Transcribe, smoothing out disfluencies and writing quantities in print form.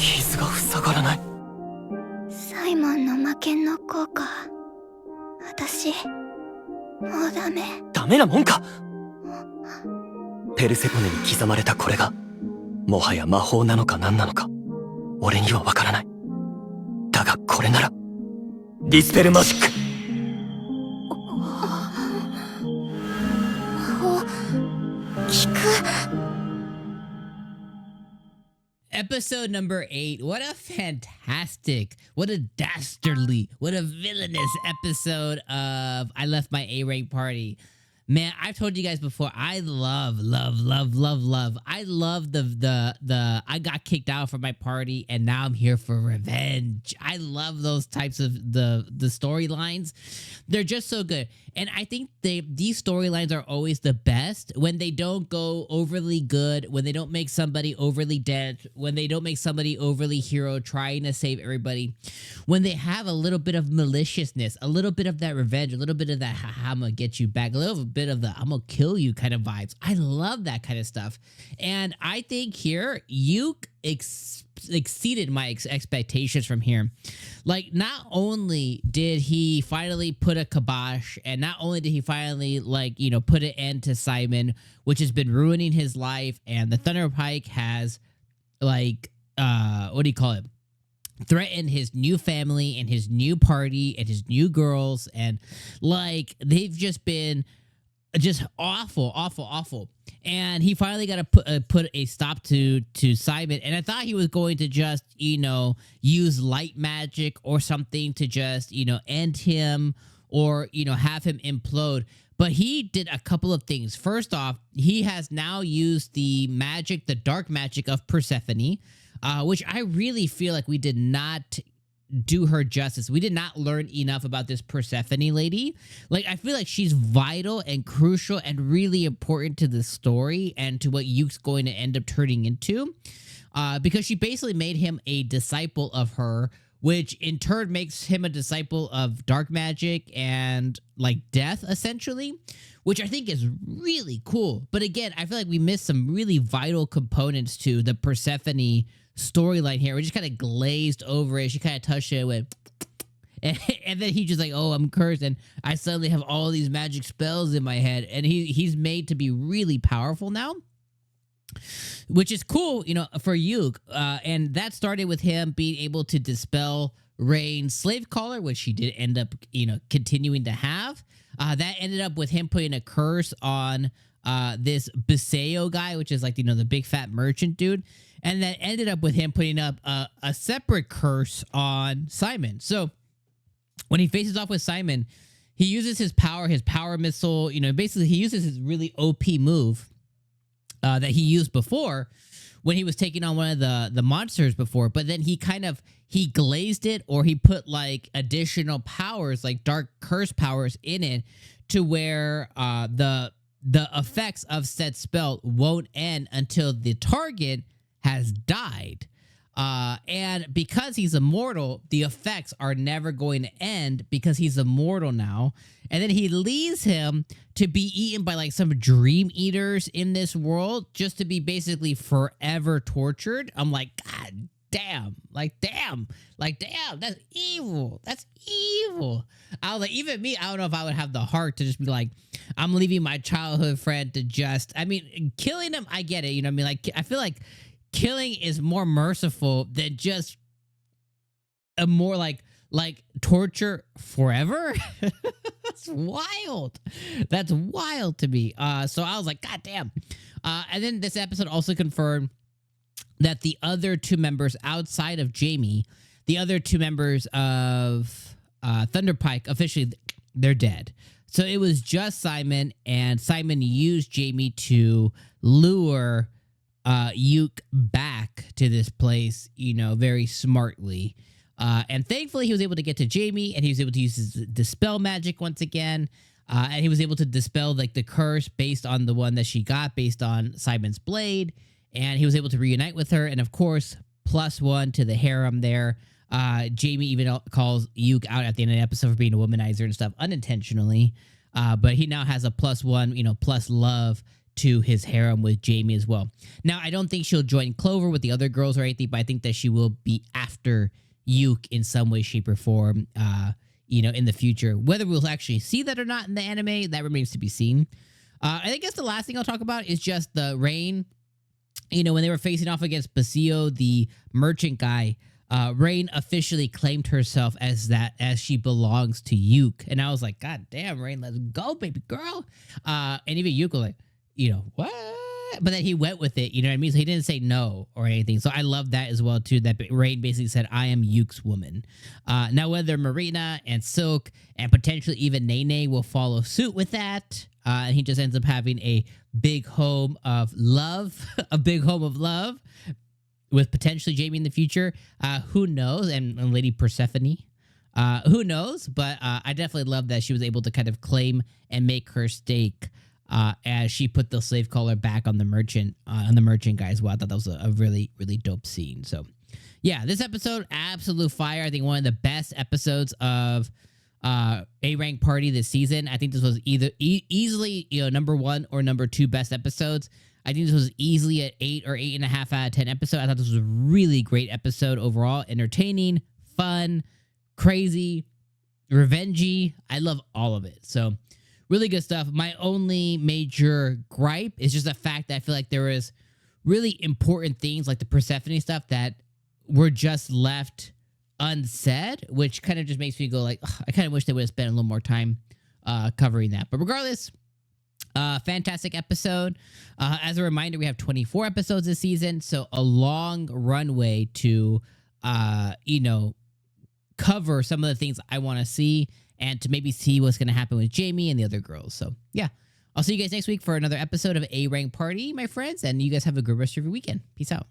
傷が塞がらない。サイモンの魔剣の効果、私もうダメ。ダメなもんか。ペルセポネに刻まれたこれがもはや魔法なのか何なのか俺にはわからない。だがこれならディスペルマジック。魔法効く。Episode number 8. What a fantastic, what a dastardly, what a villainous episode of I Left My A-Rank Party. Man, I've told you guys before, I love. I love the I got kicked out from my party and now I'm here for revenge. I love those types of the storylines. They're just so good. And I think these storylines are always the best when they don't go overly good, when they don't make somebody overly dead, when they don't make somebody overly hero trying to save everybody, when they have a little bit of maliciousness, a little bit of that revenge, a little bit of that I'm gonna get you back, a little bit of the I'm gonna kill you kind of vibes. I love that kind of stuff. And I think here, Yuke exceeded my expectations from here. Like, not only did he finally put a kibosh, and not only did he finally, like, you know, put an end to Simon, which has been ruining his life, and the Thunder Pike has, like, what do you call it? Threatened his new family and his new party and his new girls, and, like, they've just been just awful. And he finally got to put a stop to Simon. And I thought he was going to just, you know, use light magic or something to just, you know, end him or, you know, have him implode. But he did a couple of things. First off, he has now used the magic, the dark magic of Persephone, which I really feel like we did not do her justice. We did not learn enough about this Persephone lady. Like, I feel like she's vital and crucial and really important to the story and to what Yuke's going to end up turning into, because she basically made him a disciple of her, which in turn makes him a disciple of dark magic and, like, death, essentially, which I think is really cool. But again, I feel like we missed some really vital components to the Persephone storyline here. We just kind of glazed over it. She kind of touched it with and then he just like, oh, I'm cursed and I suddenly have all these magic spells in my head, and he's made to be really powerful now, which is cool, you know, for Yuke. And that started with him being able to dispel Rain's slave collar, which he did end up, you know, continuing to have. That ended up with him putting a curse on this 𝐒𝐻𝐸𝐽 guy, which is like, you know, the big fat merchant dude. And that ended up with him putting up a separate curse on Simon. So when he faces off with Simon, he uses his power missile. You know, basically he uses his really OP move that he used before when he was taking on one of the monsters before. But then he glazed it, or he put like additional powers, like dark curse powers in it, to where the effects of said spell won't end until the target has died. And because he's immortal, the effects are never going to end because he's immortal now. And then he leaves him to be eaten by like some dream eaters in this world, just to be basically forever tortured. I'm like, God damn, damn, that's evil. That's evil. I was like, even me, I don't know if I would have the heart to just be like, I'm leaving my childhood friend to just, I mean, killing him, I get it. You know what I mean? Like, I feel like killing is more merciful than just a more like torture forever. That's wild. That's wild to me. So I was like, God damn. And then this episode also confirmed that the other two members outside of Jamie, the other two members of Thunder Pike, officially, they're dead. So it was just Simon, and Simon used Jamie to lure Yuke back to this place, you know, very smartly. And thankfully, he was able to get to Jamie, and he was able to use his dispel magic once again. And he was able to dispel like the curse based on the one that she got based on Simon's blade. And he was able to reunite with her. And of course, +1 to the harem there. Jamie even calls Yuke out at the end of the episode for being a womanizer and stuff unintentionally. But he now has a +1, you know, plus love to his harem with Jamie as well. Now, I don't think she'll join Clover with the other girls or anything, but I think that she will be after Yuke in some way, shape, or form, in the future. Whether we'll actually see that or not in the anime, that remains to be seen. I guess the last thing I'll talk about is just the Rain. When they were facing off against Basio, the merchant guy, Rain officially claimed herself as she belongs to Yuke. And I was like, God damn, Rain, let's go, baby girl. And even Yuke was like, what? But then he went with it, you know what I mean? So he didn't say no or anything. So I love that as well, too, that Rain basically said, I am Yuke's woman. Now, whether Marina and Silk and potentially even Nene will follow suit with that, and he just ends up having a big home of love, with potentially Jamie in the future. Who knows? And Lady Persephone. Who knows? But I definitely love that she was able to kind of claim and make her stake as she put the slave collar back on the merchant guy as well. I thought that was a really, really dope scene. So, yeah, this episode, absolute fire. I think one of the best episodes of A-Rank Party this season. I think this was either easily number 1 or number 2 best episodes. I think this was easily an 8 or 8.5 out of 10 episode. I thought this was a really great episode overall. Entertaining, fun, crazy, revengey. I love all of it. So really good stuff. My only major gripe is just the fact that I feel like there was really important things like the Persephone stuff that were just left unsaid, which kind of just makes me go like, I kind of wish they would have spent a little more time covering that. But regardless, fantastic episode. As a reminder, we have 24 episodes this season, so a long runway to, cover some of the things I want to see and to maybe see what's going to happen with Jamie and the other girls. So, yeah. I'll see you guys next week for another episode of A-Rank Party, my friends, and you guys have a good rest of your weekend. Peace out.